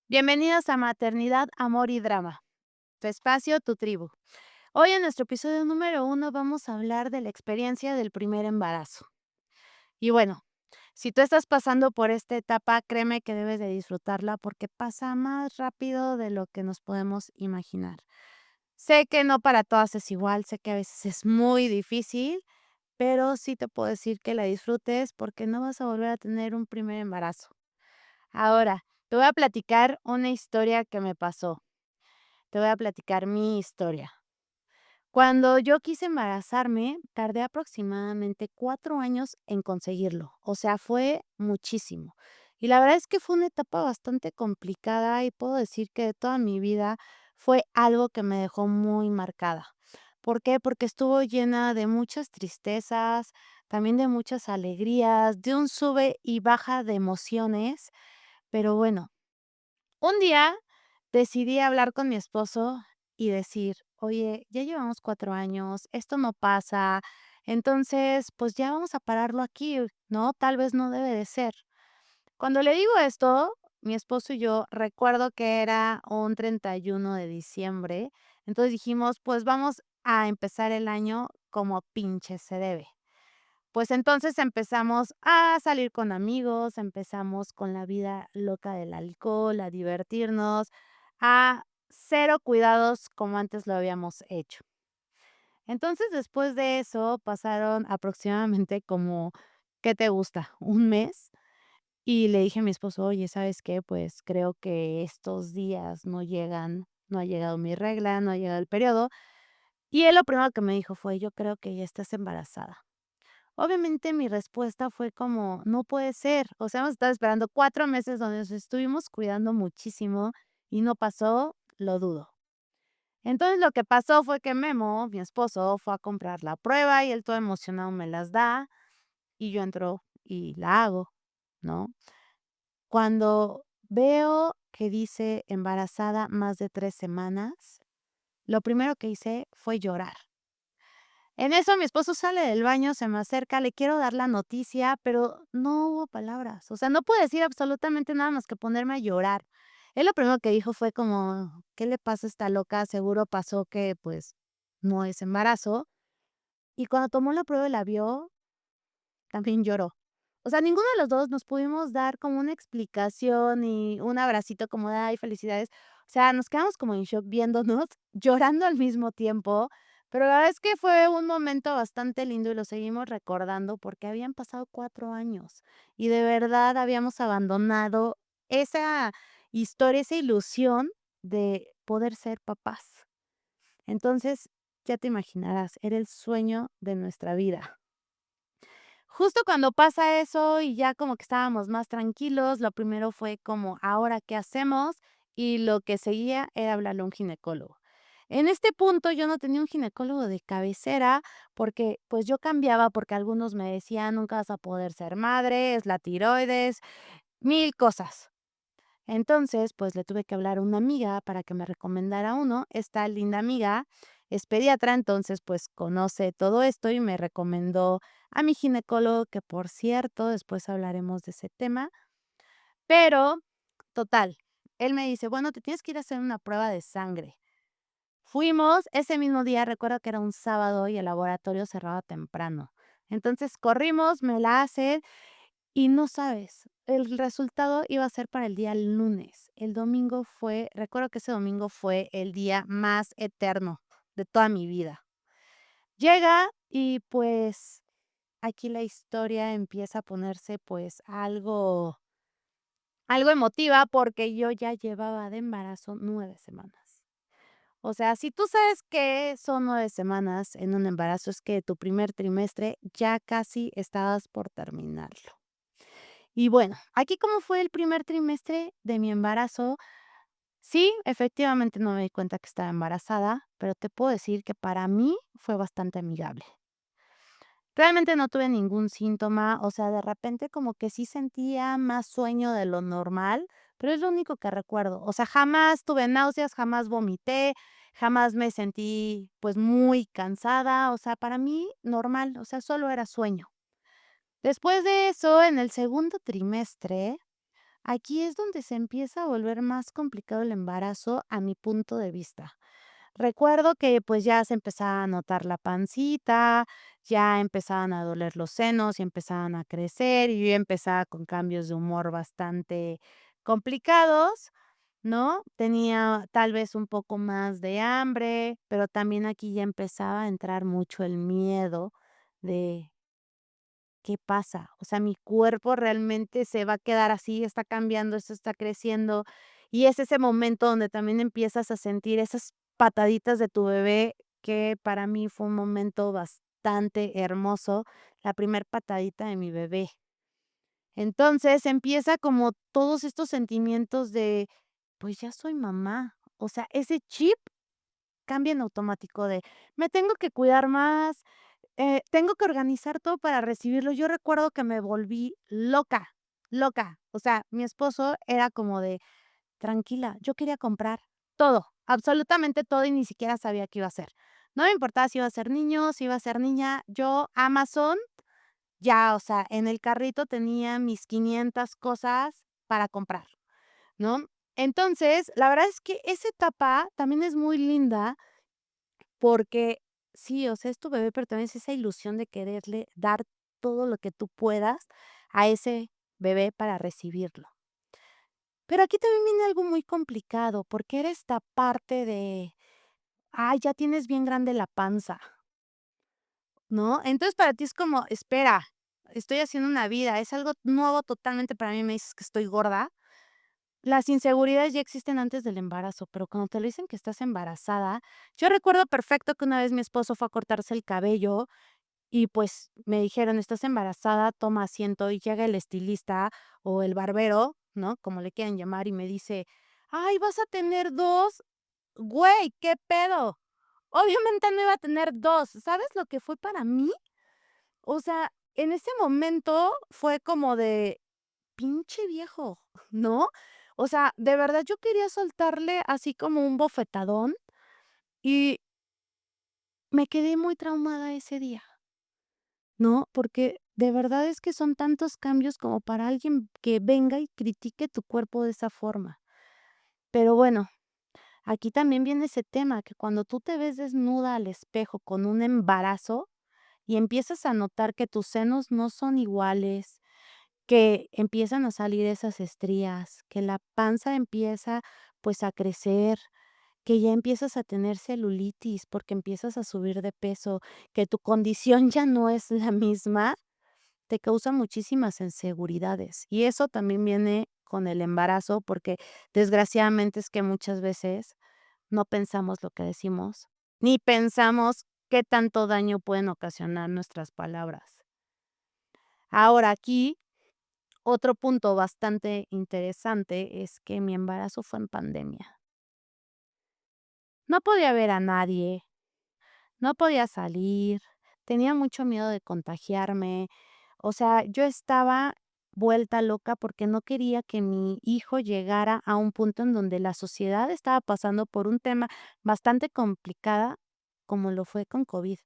Bienvenidos a Maternidad, Amor y Drama, tu espacio, tu tribu. Hoy en nuestro episodio número 1 vamos a hablar de la experiencia del primer embarazo. Y bueno, si tú estás pasando por esta etapa, créeme que debes de disfrutarla porque pasa más rápido de lo que nos podemos imaginar. Sé que no para todas es igual, sé que a veces es muy difícil, pero sí te puedo decir que la disfrutes porque no vas a volver a tener un primer embarazo. Ahora, te voy a platicar una historia que me pasó. Te voy a platicar mi historia. Cuando yo quise embarazarme, tardé aproximadamente 4 años en conseguirlo, o sea, fue muchísimo. Y la verdad es que fue una etapa bastante complicada y puedo decir que de toda mi vida fue algo que me dejó muy marcada. ¿Por qué? Porque estuvo llena de muchas tristezas, también de muchas alegrías, de un sube y baja de emociones, pero bueno, un día decidí hablar con mi esposo y decir: "Oye, ya llevamos 4 años, esto no pasa, entonces, pues, ya vamos a pararlo aquí, ¿no? Tal vez no debe de ser". Cuando le digo esto, mi esposo y yo recuerdo que era un 31 de diciembre, entonces dijimos: "Pues, vamos a empezar el año como pinche se debe". Pues entonces empezamos a salir con amigos, empezamos con la vida loca del alcohol, a divertirnos, a cero cuidados como antes lo habíamos hecho. Entonces, después de eso, pasaron aproximadamente como, ¿qué te gusta? Un mes, y le dije a mi esposo: "Oye, ¿sabes qué? Pues creo que estos días no llegan, no ha llegado mi regla, no ha llegado el periodo". Y él lo primero que me dijo fue: "Yo creo que ya estás embarazada". Obviamente, mi respuesta fue como: "No puede ser". O sea, hemos estado esperando 4 meses donde nos estuvimos cuidando muchísimo y no pasó, lo dudo. Entonces, lo que pasó fue que Memo, mi esposo, fue a comprar la prueba y él todo emocionado me las da, y yo entro y la hago, ¿no? Cuando veo que dice embarazada más de 3 semanas, lo primero que hice fue llorar. En eso mi esposo sale del baño, se me acerca, le quiero dar la noticia, pero no hubo palabras. O sea, no pude decir absolutamente nada más que ponerme a llorar. Él lo primero que dijo fue como: "¿Qué le pasa a esta loca? Seguro pasó que, pues, no es embarazo". Y cuando tomó la prueba y la vio, también lloró. O sea, ninguno de los 2 nos pudimos dar como una explicación y un abracito como de: "Ay, felicidades". O sea, nos quedamos como en shock viéndonos, llorando al mismo tiempo, pero la verdad es que fue un momento bastante lindo y lo seguimos recordando porque habían pasado 4 años y de verdad habíamos abandonado esa historia, esa ilusión de poder ser papás. Entonces, ya te imaginarás, era el sueño de nuestra vida. Justo cuando pasa eso y ya como que estábamos más tranquilos, lo primero fue como, ¿ahora qué hacemos? Y lo que seguía era hablarle a un ginecólogo. En este punto yo no tenía un ginecólogo de cabecera porque pues yo cambiaba porque algunos me decían nunca vas a poder ser madre, es la tiroides, mil cosas. Entonces, pues, le tuve que hablar a una amiga para que me recomendara uno. Esta linda amiga es pediatra, entonces, pues, conoce todo esto y me recomendó a mi ginecólogo, que, por cierto, después hablaremos de ese tema. Pero, total, él me dice: "Bueno, te tienes que ir a hacer una prueba de sangre". Fuimos, ese mismo día, recuerdo que era un sábado y el laboratorio cerraba temprano. Entonces, corrimos, me la hacen y no sabes, el resultado iba a ser para el día lunes. El domingo fue recuerdo que ese domingo fue el día más eterno de toda mi vida. Llega y, pues, aquí la historia empieza a ponerse, pues, algo emotiva, porque yo ya llevaba de embarazo 9 semanas. O sea, si tú sabes que son 9 semanas en un embarazo, es que tu primer trimestre ya casi estabas por terminarlo. Y bueno, aquí, ¿cómo fue el primer trimestre de mi embarazo? Sí, efectivamente no me di cuenta que estaba embarazada, pero te puedo decir que para mí fue bastante amigable. Realmente no tuve ningún síntoma, o sea, de repente como que sí sentía más sueño de lo normal, pero es lo único que recuerdo. O sea, jamás tuve náuseas, jamás vomité, jamás me sentí, pues, muy cansada, o sea, para mí normal, o sea, solo era sueño. Después de eso, en el segundo trimestre, Aquí es donde se empieza a volver más complicado el embarazo a mi punto de vista. Recuerdo que, pues, ya se empezaba a notar la pancita, ya empezaban a doler los senos y empezaban a crecer, y yo ya empezaba con cambios de humor bastante complicados, ¿no? Tenía tal vez un poco más de hambre, pero también aquí ya empezaba a entrar mucho el miedo de ¿qué pasa? O sea, mi cuerpo realmente se va a quedar así, está cambiando, esto está creciendo, y es ese momento donde también empiezas a sentir esas pataditas de tu bebé, que para mí fue un momento bastante hermoso, la primer patadita de mi bebé. Entonces, empieza como todos estos sentimientos de, pues ya soy mamá, o sea, ese chip cambia en automático de, me tengo que cuidar más, tengo que organizar todo para recibirlo. Yo recuerdo que me volví loca, loca. O sea, mi esposo era como de: "Tranquila", yo quería comprar todo, absolutamente todo, y ni siquiera sabía qué iba a hacer. No me importaba si iba a ser niño, si iba a ser niña, yo Amazon, ya, o sea, en el carrito tenía mis 500 cosas para comprar, ¿no? Entonces, la verdad es que esa etapa también es muy linda porque sí, o sea, es tu bebé, pero también es esa ilusión de quererle dar todo lo que tú puedas a ese bebé para recibirlo. Pero aquí también viene algo muy complicado, porque era esta parte de, ay, ya tienes bien grande la panza, ¿no? Entonces para ti es como, espera, estoy haciendo una vida, es algo nuevo totalmente para mí, me dices que estoy gorda. Las inseguridades ya existen antes del embarazo, pero cuando te lo dicen que estás embarazada, yo recuerdo perfecto que una vez mi esposo fue a cortarse el cabello. Y, pues, me dijeron: "Estás embarazada, toma asiento", y llega el estilista o el barbero, ¿no?, como le quieran llamar, y me dice: "Ay, ¿vas a tener 2 Güey, ¿qué pedo? Obviamente no iba a tener 2, ¿sabes lo que fue para mí? O sea, en ese momento fue como de: "Pinche viejo", ¿no? O sea, de verdad yo quería soltarle así como un bofetadón, y me quedé muy traumada ese día. ¿No? Porque de verdad es que son tantos cambios como para alguien que venga y critique tu cuerpo de esa forma. Pero bueno, aquí también viene ese tema, que cuando tú te ves desnuda al espejo con un embarazo y empiezas a notar que tus senos no son iguales, que empiezan a salir esas estrías, que la panza empieza pues a crecer, que ya empiezas a tener celulitis porque empiezas a subir de peso, que tu condición ya no es la misma, te causa muchísimas inseguridades. Y eso también viene con el embarazo, porque desgraciadamente es que muchas veces no pensamos lo que decimos, ni pensamos qué tanto daño pueden ocasionar nuestras palabras. Ahora aquí, otro punto bastante interesante es que mi embarazo fue en pandemia. No podía ver a nadie, no podía salir, tenía mucho miedo de contagiarme. O sea, yo estaba vuelta loca porque no quería que mi hijo llegara a un punto en donde la sociedad estaba pasando por un tema bastante complicada, como lo fue con COVID.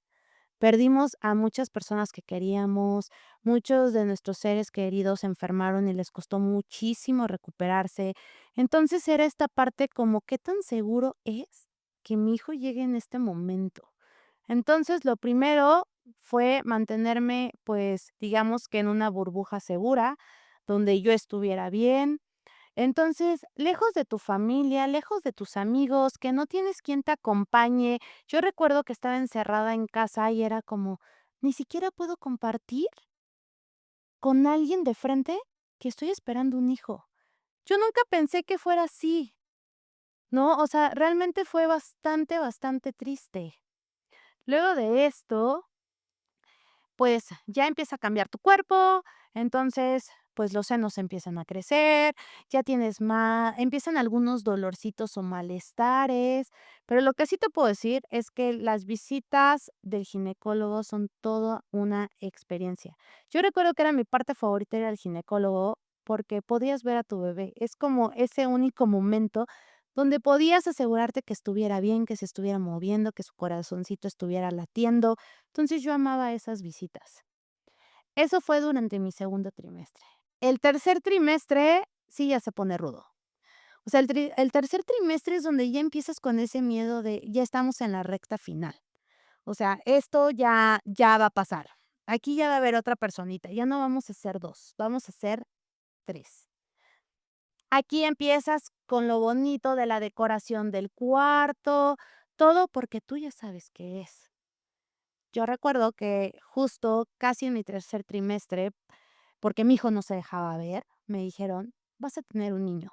Perdimos a muchas personas que queríamos, muchos de nuestros seres queridos se enfermaron y les costó muchísimo recuperarse. Entonces era esta parte como, ¿qué tan seguro es que mi hijo llegue en este momento? Entonces, lo primero fue mantenerme, pues, digamos que en una burbuja segura, donde yo estuviera bien. Entonces, lejos de tu familia, lejos de tus amigos, que no tienes quien te acompañe. Yo recuerdo que estaba encerrada en casa y era como, ni siquiera puedo compartir con alguien de frente que estoy esperando un hijo. Yo nunca pensé que fuera así, ¿no? O sea, realmente fue bastante, bastante triste. Luego de esto, pues ya empieza a cambiar tu cuerpo, entonces, pues los senos empiezan a crecer, ya tienes más, empiezan algunos dolorcitos o malestares, pero lo que sí te puedo decir es que las visitas del ginecólogo son toda una experiencia. Yo recuerdo que era mi parte favorita ir al ginecólogo porque podías ver a tu bebé. Es como ese único momento donde podías asegurarte que estuviera bien, que se estuviera moviendo, que su corazoncito estuviera latiendo. Entonces, yo amaba esas visitas. Eso fue durante mi segundo trimestre. El tercer trimestre sí ya se pone rudo. O sea, el tercer trimestre es donde ya empiezas con ese miedo de ya estamos en la recta final. O sea, esto ya va a pasar. Aquí ya va a haber otra personita, ya no vamos a ser 2, vamos a ser 3. Aquí empiezas con lo bonito de la decoración del cuarto, todo porque tú ya sabes qué es. Yo recuerdo que justo casi en mi tercer trimestre, porque mi hijo no se dejaba ver, me dijeron: "Vas a tener un niño".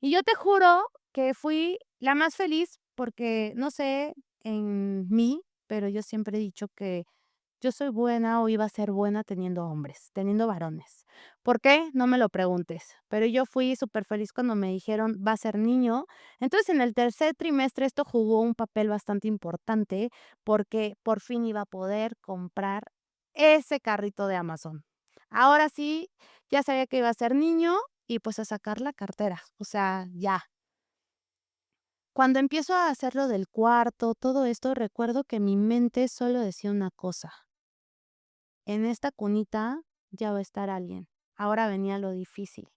Y yo te juro que fui la más feliz porque, no sé, en mí, pero yo siempre he dicho que yo soy buena o iba a ser buena teniendo hombres, teniendo varones. ¿Por qué? No me lo preguntes, pero yo fui súper feliz cuando me dijeron: "Va a ser niño". Entonces, en el tercer trimestre esto jugó un papel bastante importante, porque por fin iba a poder comprar ese carrito de Amazon. Ahora sí, ya sabía que iba a ser niño y, pues, a sacar la cartera, o sea, ya. Cuando empiezo a hacer lo del cuarto, todo esto, recuerdo que mi mente solo decía una cosa: en esta cunita ya va a estar alguien. Ahora venía lo difícil,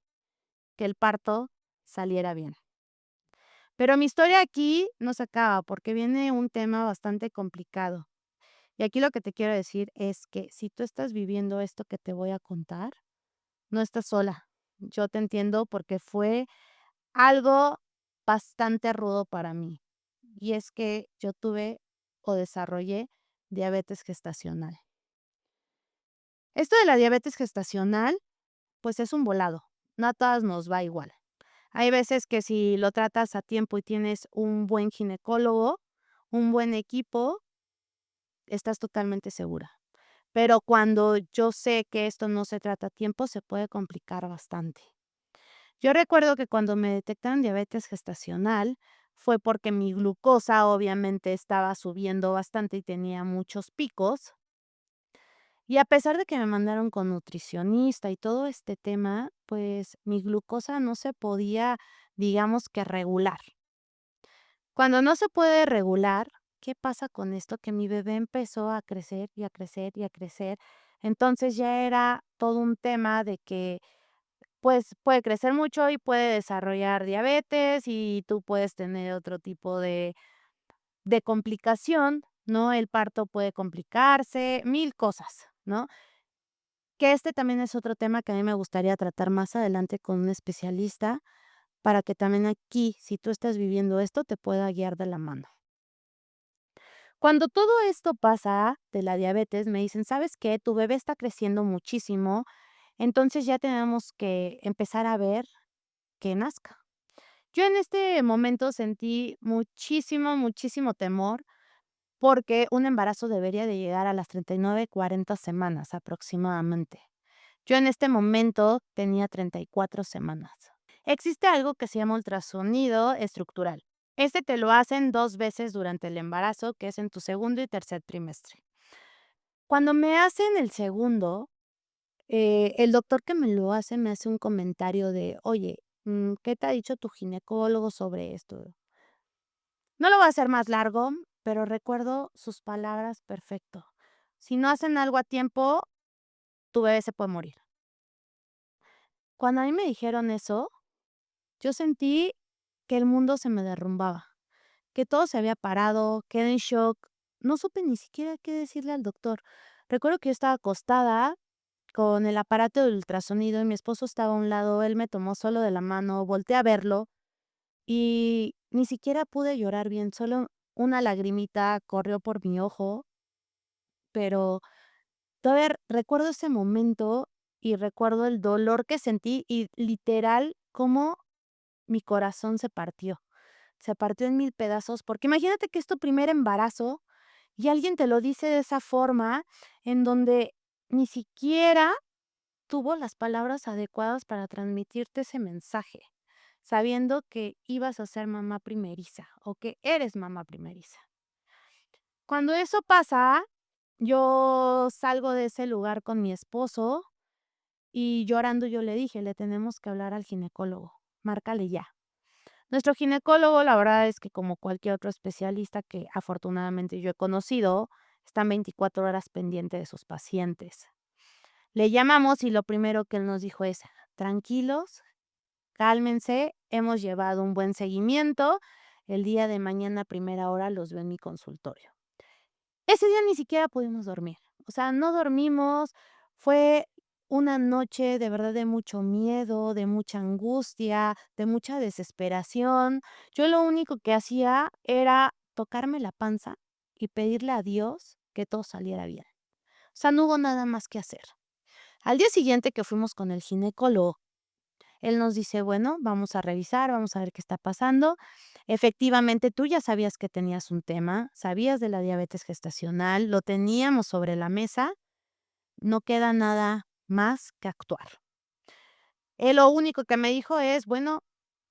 que el parto saliera bien. Pero mi historia aquí no se acaba, porque viene un tema bastante complicado. Y aquí lo que te quiero decir es que si tú estás viviendo esto que te voy a contar, no estás sola. Yo te entiendo porque fue algo bastante rudo para mí. Y es que yo tuve o desarrollé diabetes gestacional. Esto de la diabetes gestacional, pues es un volado, no a todas nos va igual. Hay veces que si lo tratas a tiempo y tienes un buen ginecólogo, un buen equipo, estás totalmente segura. Pero cuando yo sé que esto no se trata a tiempo, se puede complicar bastante. Yo recuerdo que cuando me detectaron diabetes gestacional fue porque mi glucosa obviamente estaba subiendo bastante y tenía muchos picos. Y a pesar de que me mandaron con nutricionista y todo este tema, pues mi glucosa no se podía, digamos que regular. Cuando no se puede regular, ¿qué pasa con esto? Que mi bebé empezó a crecer y a crecer y a crecer. Entonces ya era todo un tema de que pues puede crecer mucho y puede desarrollar diabetes y tú puedes tener otro tipo de complicación, ¿no? El parto puede complicarse, mil cosas, ¿no? Que este también es otro tema que a mí me gustaría tratar más adelante con un especialista, para que también aquí, si tú estás viviendo esto, te pueda guiar de la mano. Cuando todo esto pasa de la diabetes, me dicen: "¿Sabes qué? Tu bebé está creciendo muchísimo, entonces ya tenemos que empezar a ver que nazca". Yo en este momento sentí muchísimo, muchísimo temor, porque un embarazo debería de llegar a las 39, 40 semanas aproximadamente. Yo en este momento tenía 34 semanas. Existe algo que se llama ultrasonido estructural. Este te lo hacen 2 veces durante el embarazo, que es en tu segundo y tercer trimestre. Cuando me hacen el segundo, el doctor que me lo hace me hace un comentario de: "Oye, ¿qué te ha dicho tu ginecólogo sobre esto?". No lo voy a hacer más largo, pero recuerdo sus palabras perfecto: "Si no hacen algo a tiempo, tu bebé se puede morir". Cuando a mí me dijeron eso, yo sentí que el mundo se me derrumbaba, que todo se había parado, quedé en shock, no supe ni siquiera qué decirle al doctor. Recuerdo que yo estaba acostada con el aparato de ultrasonido y mi esposo estaba a un lado, él me tomó solo de la mano, volteé a verlo y ni siquiera pude llorar bien, solo una lagrimita corrió por mi ojo, pero todavía recuerdo ese momento y recuerdo el dolor que sentí y literal cómo mi corazón se partió en mil pedazos, porque imagínate que es tu primer embarazo y alguien te lo dice de esa forma, en donde ni siquiera tuvo las palabras adecuadas para transmitirte ese mensaje, sabiendo que ibas a ser mamá primeriza o que eres mamá primeriza. Cuando eso pasa, yo salgo de ese lugar con mi esposo y llorando yo le dije: "Le tenemos que hablar al ginecólogo, márcale ya". Nuestro ginecólogo, la verdad es que como cualquier otro especialista que afortunadamente yo he conocido, están 24 horas pendiente de sus pacientes. Le llamamos y lo primero que él nos dijo es: "Tranquilos, cálmense, hemos llevado un buen seguimiento, el día de mañana a primera hora los veo en mi consultorio. Ese día ni siquiera pudimos dormir, o sea, no dormimos, fue una noche de verdad de mucho miedo, de mucha angustia, de mucha desesperación. Yo lo único que hacía era tocarme la panza y pedirle a Dios que todo saliera bien. O sea, no hubo nada más que hacer. Al día siguiente que fuimos con el ginecólogo, él nos dice: "Bueno, vamos a revisar, vamos a ver qué está pasando". Efectivamente, tú ya sabías que tenías un tema, sabías de la diabetes gestacional, lo teníamos sobre la mesa, no queda nada más que actuar. Él lo único que me dijo es: "Bueno,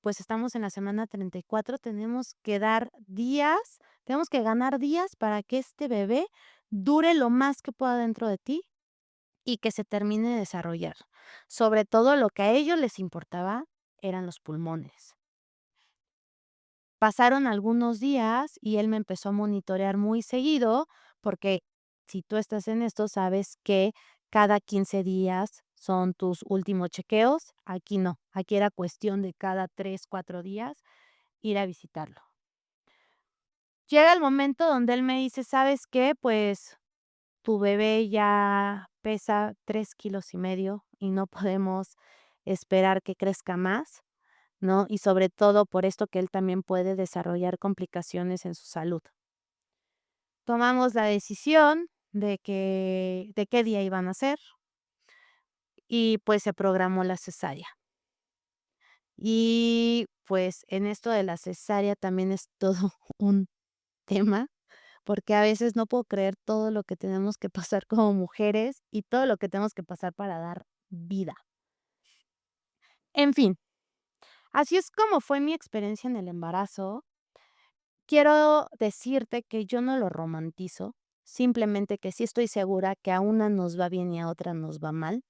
pues estamos en la semana 34, tenemos que ganar días para que este bebé dure lo más que pueda dentro de ti y que se termine de desarrollar". Sobre todo lo que a ellos les importaba eran los pulmones. Pasaron algunos días y él me empezó a monitorear muy seguido, porque si tú estás en esto, sabes que cada 15 días son tus últimos chequeos. Aquí no, aquí era cuestión de cada 3, 4 días ir a visitarlo. Llega el momento donde él me dice: "¿Sabes qué? Pues tu bebé ya pesa 3,5 kilos y no podemos esperar que crezca más", ¿no? Y sobre todo por esto que él también puede desarrollar complicaciones en su salud. Tomamos la decisión de qué día iban a ser y, pues, se programó la cesárea. Y, pues, en esto de la cesárea también es todo un tema, porque a veces no puedo creer todo lo que tenemos que pasar como mujeres y todo lo que tenemos que pasar para dar vida. En fin, así es como fue mi experiencia en el embarazo. Quiero decirte que yo no lo romantizo, simplemente que sí estoy segura que a una nos va bien y a otra nos va mal.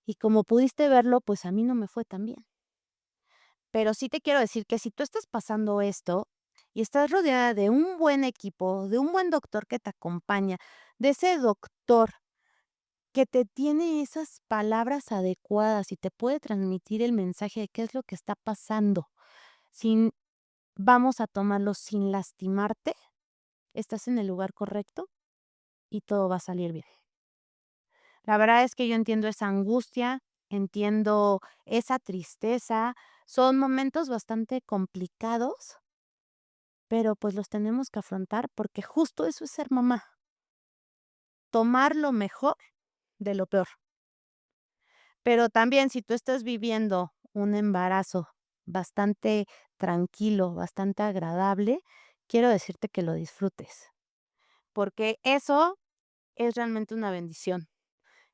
Y como pudiste verlo, pues a mí no me fue tan bien. Pero sí te quiero decir que si tú estás pasando esto y estás rodeada de un buen equipo, de un buen doctor que te acompaña, de ese doctor que te tiene esas palabras adecuadas y te puede transmitir el mensaje de qué es lo que está pasando, sin vamos a tomarlo sin lastimarte, estás en el lugar correcto y todo va a salir bien. La verdad es que yo entiendo esa angustia, entiendo esa tristeza, son momentos bastante complicados, pero pues los tenemos que afrontar porque justo eso es ser mamá, tomar lo mejor de lo peor. Pero también si tú estás viviendo un embarazo bastante tranquilo, bastante agradable, quiero decirte que lo disfrutes, porque eso es realmente una bendición.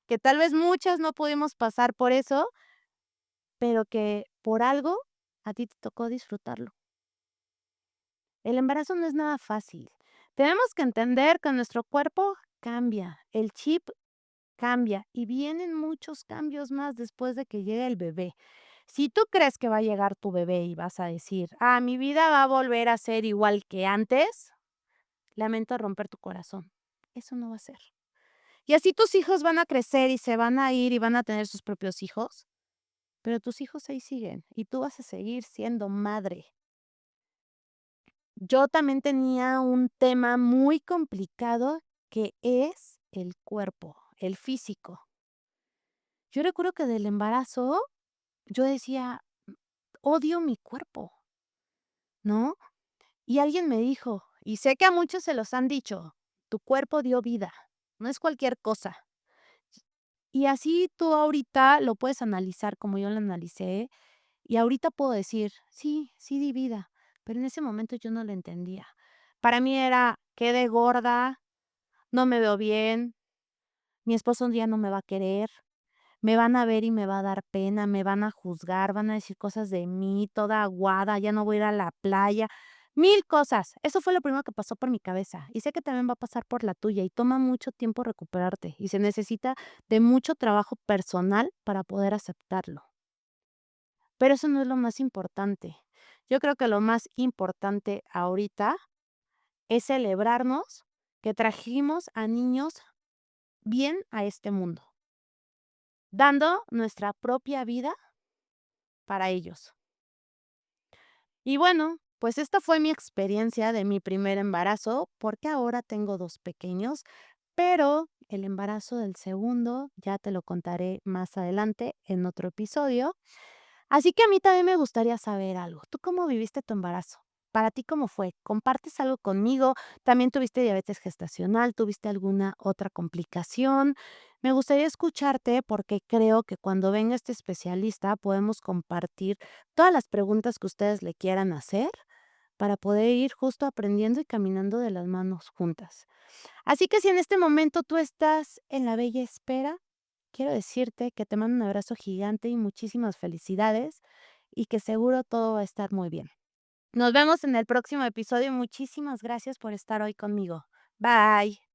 Que tal vez muchas no pudimos pasar por eso, pero que por algo a ti te tocó disfrutarlo. El embarazo no es nada fácil. Tenemos que entender que nuestro cuerpo cambia, el chip cambia y vienen muchos cambios más después de que llegue el bebé. Si tú crees que va a llegar tu bebé y vas a decir: "Ah, mi vida va a volver a ser igual que antes", lamento romper tu corazón. Eso no va a ser. Y así tus hijos van a crecer y se van a ir y van a tener sus propios hijos. Pero tus hijos ahí siguen y tú vas a seguir siendo madre. Yo también tenía un tema muy complicado que es el cuerpo, el físico. Yo recuerdo que del embarazo yo decía: "Odio mi cuerpo", ¿no? Y alguien me dijo, y sé que a muchos se los han dicho: "Tu cuerpo dio vida, no es cualquier cosa". Y así tú ahorita lo puedes analizar como yo lo analicé. Y ahorita puedo decir: "Sí, sí di vida", pero en ese momento yo no lo entendía. Para mí era: "Quedé gorda, no me veo bien, mi esposo un día no me va a querer, me van a ver y me va a dar pena, me van a juzgar, van a decir cosas de mí, toda aguada, ya no voy a ir a la playa", 1000 cosas. Eso fue lo primero que pasó por mi cabeza, y sé que también va a pasar por la tuya, y toma mucho tiempo recuperarte, y se necesita de mucho trabajo personal para poder aceptarlo. Pero eso no es lo más importante. Yo creo que lo más importante ahorita es celebrarnos que trajimos a niños bien a este mundo, dando nuestra propia vida para ellos. Y bueno, pues esta fue mi experiencia de mi primer embarazo, porque ahora tengo 2 pequeños, pero el embarazo del segundo ya te lo contaré más adelante en otro episodio. Así que a mí también me gustaría saber algo. ¿Tú cómo viviste tu embarazo? ¿Para ti cómo fue? ¿Compartes algo conmigo? ¿También tuviste diabetes gestacional? ¿Tuviste alguna otra complicación? Me gustaría escucharte porque creo que cuando venga este especialista podemos compartir todas las preguntas que ustedes le quieran hacer para poder ir justo aprendiendo y caminando de las manos juntas. Así que si en este momento tú estás en la bella espera, quiero decirte que te mando un abrazo gigante y muchísimas felicidades y que seguro todo va a estar muy bien. Nos vemos en el próximo episodio y muchísimas gracias por estar hoy conmigo. Bye.